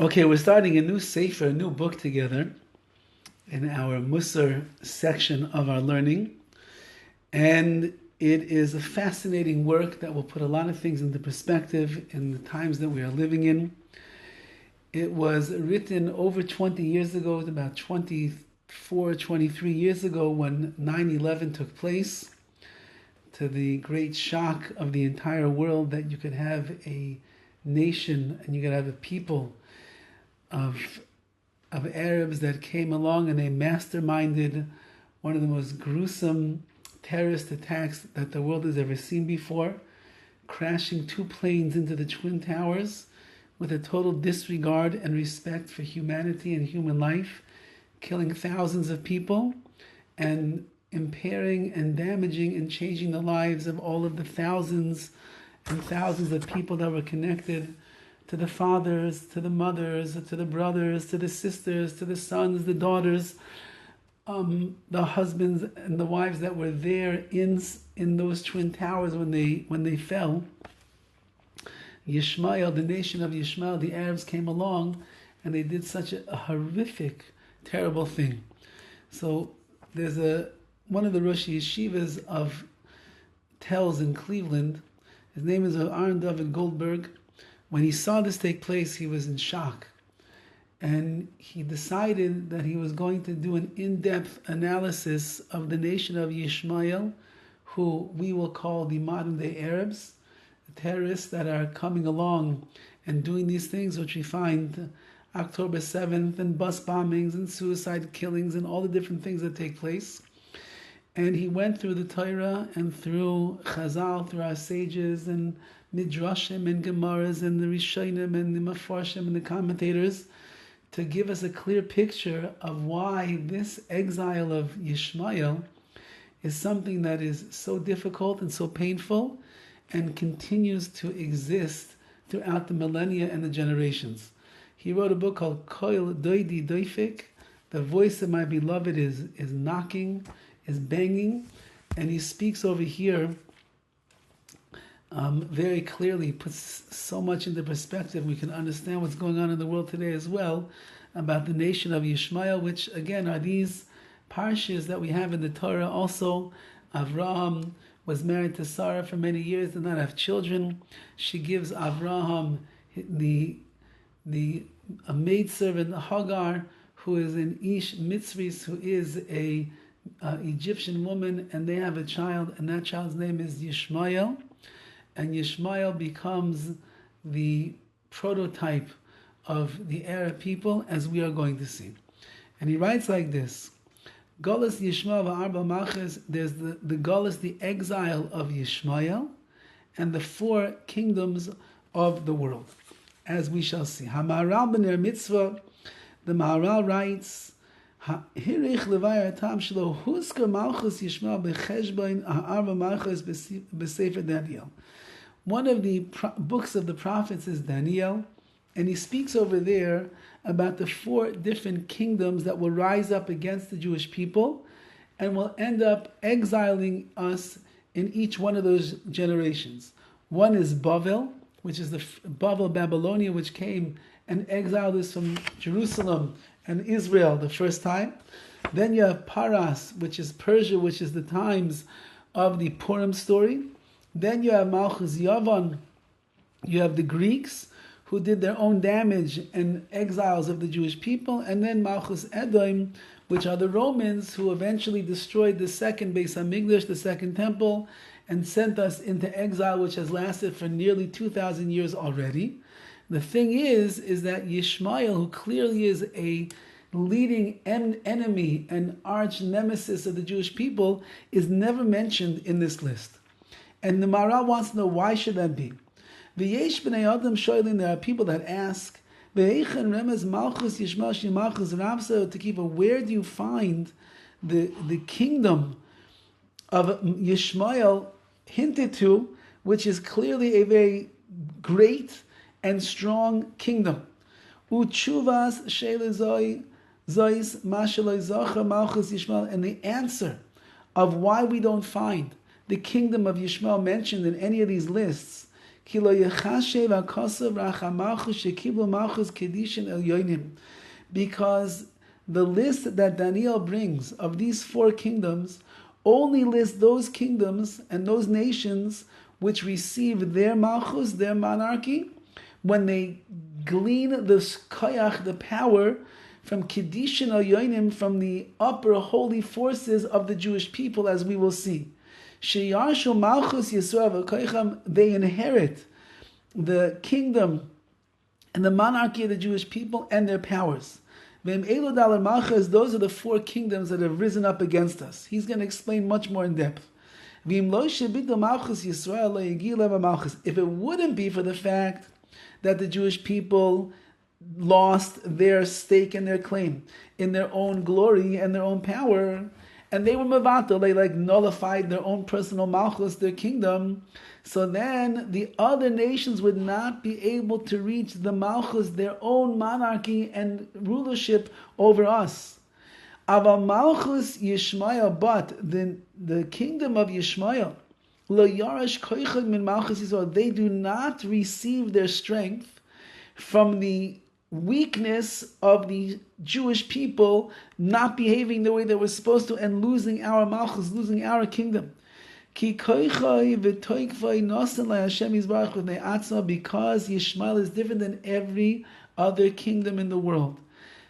Okay, we're starting a new sefer, a new book together in our Musar section of our learning. And it is a fascinating work that will put a lot of things into perspective in the times that we are living in. It was written over 20 years ago, about 24, 23 years ago when 9/11 took place, to the great shock of the entire world that you could have a nation and you could have a people of Arabs that came along and they masterminded one of the most gruesome terrorist attacks that the world has ever seen before, crashing two planes into the Twin Towers with a total disregard and respect for humanity and human life, killing thousands of people and impairing and damaging and changing the lives of all of the thousands and thousands of people that were connected to the fathers, to the mothers, to the brothers, to the sisters, to the sons, the daughters, the husbands and the wives that were there in those Twin Towers when they fell. Yishmael, the nation of Yishmael, the Arabs came along and they did such a horrific, terrible thing. So there's one of the Rosh Yeshivas of Tells in Cleveland. His name is Aaron Dovid Goldberg. When he saw this take place, he was in shock. And he decided that he was going to do an in-depth analysis of the nation of Yishmael, who we will call the modern-day Arabs, the terrorists that are coming along and doing these things, which we find October 7th, and bus bombings and suicide killings and all the different things that take place. And he went through the Torah and through Chazal, through our sages and Midrashim and Gemaras and the Rishonim and the Mefarshim and the commentators to give us a clear picture of why this exile of Yishmael is something that is so difficult and so painful and continues to exist throughout the millennia and the generations. He wrote a book called Koil Dodi Dofek. The voice of my beloved is knocking, is banging, and he speaks over here very clearly, puts so much into perspective. We can understand what's going on in the world today as well about the nation of Yishmael, which again are these parshas that we have in the Torah. Also, Avraham was married to Sarah for many years, did not have children. She gives Avraham a maidservant Hagar, who is an Ish Mitzris, who is a Egyptian woman, and they have a child, and that child's name is Yishmael. And Yishmael becomes the prototype of the Arab people, as we are going to see. And he writes like this: Golas Yishmael v'arba malchus. There's the Golas, the exile of Yishmael, and the four kingdoms of the world, as we shall see. HaMaharal b'ner mitzvah, the Maharal writes, Hirich levayar tam shelo husker malchus Yishmael b'cheshbon ha'arba malchus b'sefer Daniel. One of the books of the prophets is Daniel, and he speaks over there about the four different kingdoms that will rise up against the Jewish people and will end up exiling us in each one of those generations. One is Bavel, which is the Bavel, Babylonia, which came and exiled us from Jerusalem and Israel the first time. Then you have Paras, which is Persia, which is the times of the Purim story. Then you have Malchus Yavan, you have the Greeks who did their own damage and exiles of the Jewish people, and then Malchus Edom, which are the Romans who eventually destroyed the second Beis HaMikdash, the second temple, and sent us into exile, which has lasted for nearly 2,000 years already. The thing is that Yishmael, who clearly is a leading enemy and arch nemesis of the Jewish people, is never mentioned in this list. And the Maharal wants to know, why should that be? V'yesh b'nei adam shoylim, there are people that ask, V'eichen remez malchus Yishmael shemalchus rabsa tekiva, where do you find the kingdom of Yishmael hinted to, which is clearly a very great and strong kingdom? Uchuvas sheilezoi zois mashaloi zocha malchus Yishmael, and the answer of why we don't find the kingdom of Yishmael mentioned in any of these lists Ki lo yechashev hakosav racha malchus shekiblu malchus kedishin elyonim. Because the list that Daniel brings of these 4 kingdoms only lists those kingdoms and those nations which receive their malchus, their monarchy, when they glean the koyach, the power, from Kedishin Oyonim, from the upper holy forces of the Jewish people, as we will see. Sheyarshu Malchus Yisrael v'koycham, they inherit the kingdom and the monarchy of the Jewish people and their powers. V'em elu dalar malchus, those are the 4 kingdoms that have risen up against us. He's going to explain much more in depth. V'im lo shebitu malchus Yisrael lo yigi leva malchus. If it wouldn't be for the fact that the Jewish people lost their stake and their claim in their own glory and their own power, and they were mevatel, they nullified their own personal malchus, their kingdom, so then the other nations would not be able to reach the malchus, their own monarchy and rulership over us. Aval malchus Yishmael, but the kingdom of Yishmael, lo yarash koichad min malchus Yisrael, they do not receive their strength from the weakness of the Jewish people not behaving the way they were supposed to and losing our malchus, losing our kingdom. Because Yishmael is different than every other kingdom in the world.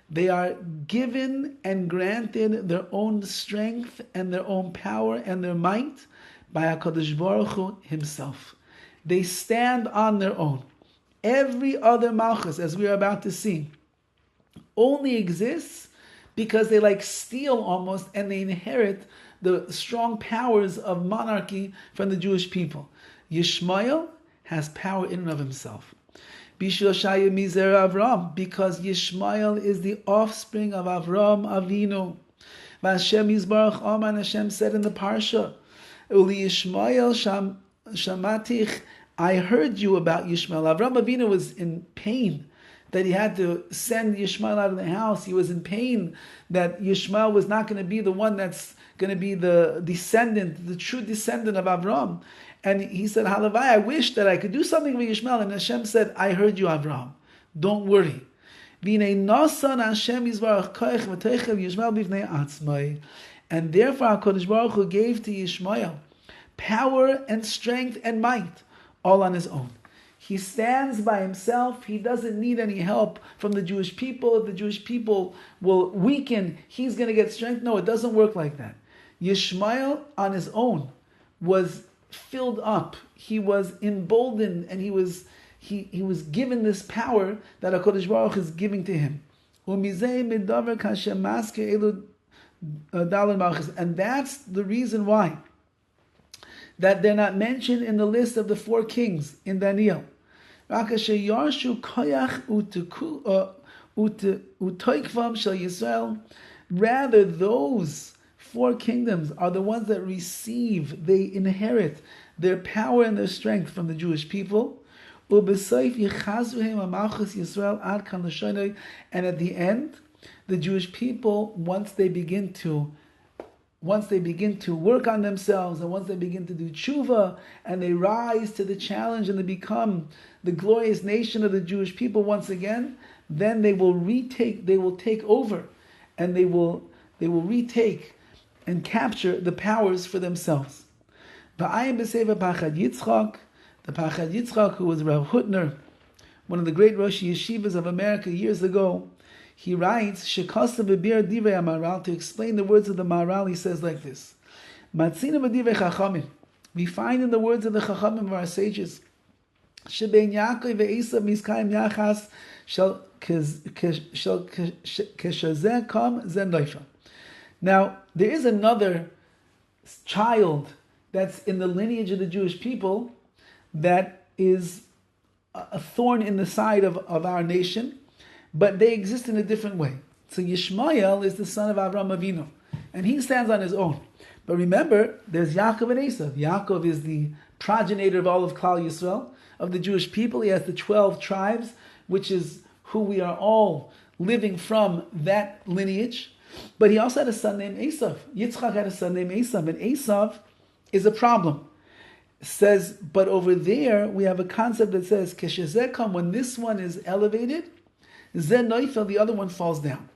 They are given and granted their own strength and their own power and their might by HaKadosh Baruch Hu himself. They stand on their own. Every other malchus, as we are about to see, only exists because they steal almost, and they inherit the strong powers of monarchy from the Jewish people. Yishmael has power in and of himself. Bishul Shaya Mizer Avram, because Yishmael is the offspring of Avram Avinu. Vashem Yisbarach Aman, Hashem said in the Parsha, Uli Yishmael Shamatich, I heard you about Yishmael. Avram Avinu was in pain that he had to send Yishmael out of the house. He was in pain that Yishmael was not going to be the one that's going to be the descendant, the true descendant of Avram. And he said, Halavai, I wish that I could do something with Yishmael. And Hashem said, I heard you, Avram. Don't worry. And therefore HaKadosh Baruch Hu gave to Yishmael power and strength and might, all on his own. He stands by himself. He doesn't need any help from the Jewish people. If the Jewish people will weaken, he's going to get strength. No, it doesn't work like that. Yishmael on his own was filled up. He was emboldened, and he was given this power that HaKadosh Baruch Hu is giving to him. And that's the reason why that they're not mentioned in the list of the 4 kings in Daniel. Rather, those 4 kingdoms are the ones that receive, they inherit their power and their strength from the Jewish people. And at the end, the Jewish people, once they begin to work on themselves, and once they begin to do tshuva, and they rise to the challenge, and they become the glorious nation of the Jewish people once again, then they will take over, and they will retake and capture the powers for themselves. The Pachad Yitzchak, who was Rav Hutner, one of the great Rosh Yeshivas of America years ago, he writes, Shekasa b'bir divrei Maharal, to explain the words of the Maharal, he says like this: Matzina b'divrei Chachamim, we find in the words of the Chachamim of our sages, Shebein Yaakov ve'Esav miskayim yachas shel keshazeh kam zen loifa. Now, there is another child that's in the lineage of the Jewish people that is a thorn in the side of our nation, but they exist in a different way. So Yishmael is the son of Avraham Avinu, and he stands on his own. But remember, there's Yaakov and Esav. Yaakov is the progenitor of all of Klal Yisrael, of the Jewish people. He has the 12 tribes, which is who we are all living from, that lineage. But he also had a son named Esav. Yitzchak had a son named Esav, and Esav is a problem. says, but over there we have a concept that says, Keshezekam, when this one is elevated, Zen Neufel, the other one falls down.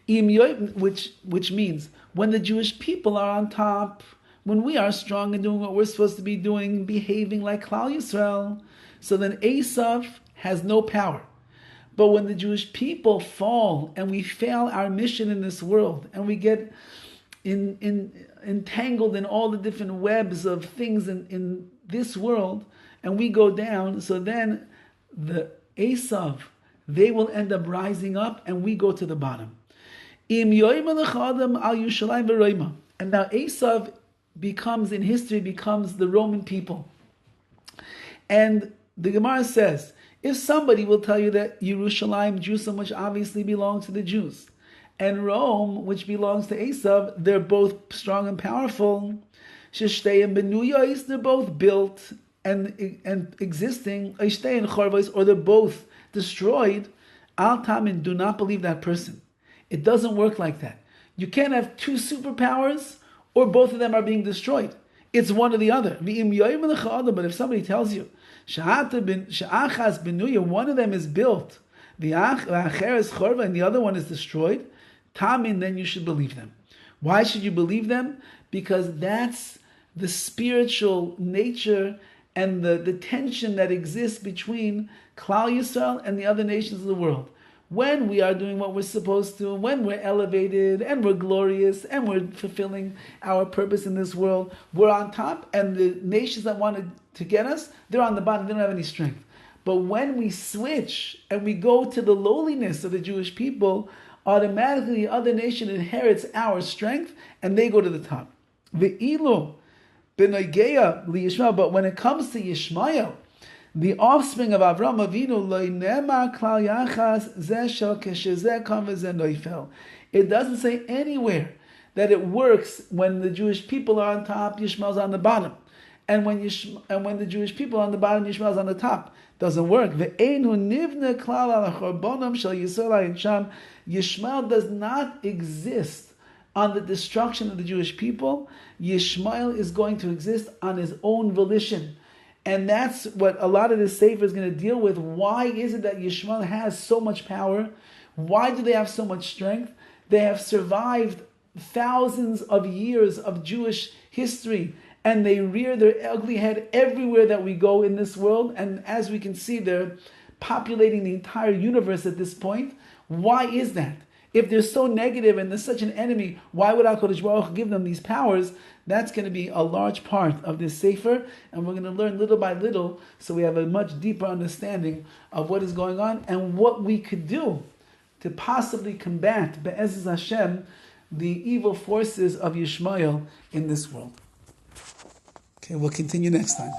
Which means when the Jewish people are on top, when we are strong and doing what we're supposed to be doing, behaving like Klal Yisrael, so then Esav has no power. But when the Jewish people fall and we fail our mission in this world and we get entangled in all the different webs of things in this world and we go down, so then the Esav, they will end up rising up and we go to the bottom. And now Esav becomes, in history, becomes the Roman people. And the Gemara says, if somebody will tell you that Yerushalayim, Jerusalem, which obviously belongs to the Jews, and Rome, which belongs to Esav, they're both strong and powerful. Sheshtei and Benuyos, they're both built and existing. Ishtei and Horowitz, or they're both destroyed. Al Tamin, do not believe that person. It doesn't work like that. You can't have two superpowers, or both of them are being destroyed. It's one or the other. But if somebody tells you, one of them is built, and the other one is destroyed, Tamin, then you should believe them. Why should you believe them? Because that's the spiritual nature and the tension that exists between Klal Yisrael and the other nations of the world. When we are doing what we're supposed to, when we're elevated and we're glorious and we're fulfilling our purpose in this world, we're on top, and the nations that wanted to get us, they're on the bottom, they don't have any strength. But when we switch and we go to the lowliness of the Jewish people, automatically the other nation inherits our strength and they go to the top. Ve'ilu b'nogeya liYishmael, but when it comes to Yishmael, the offspring of Avram Avinu, it doesn't say anywhere that it works when the Jewish people are on top, Yishmael's on the bottom. And when the Jewish people are on the bottom, Yishmael's on the top. Doesn't work. Yishmael does not exist on the destruction of the Jewish people. Yishmael is going to exist on his own volition. And that's what a lot of this Sefer is going to deal with. Why is it that Yishmael has so much power? Why do they have so much strength? They have survived thousands of years of Jewish history, and they rear their ugly head everywhere that we go in this world. And as we can see, they're populating the entire universe at this point. Why is that? If they're so negative and they're such an enemy, why would HaKadosh Baruch Hu give them these powers? That's going to be a large part of this Sefer, and we're going to learn little by little so we have a much deeper understanding of what is going on and what we could do to possibly combat, Be'ezus Hashem, the evil forces of Yishmael in this world. Okay, we'll continue next time.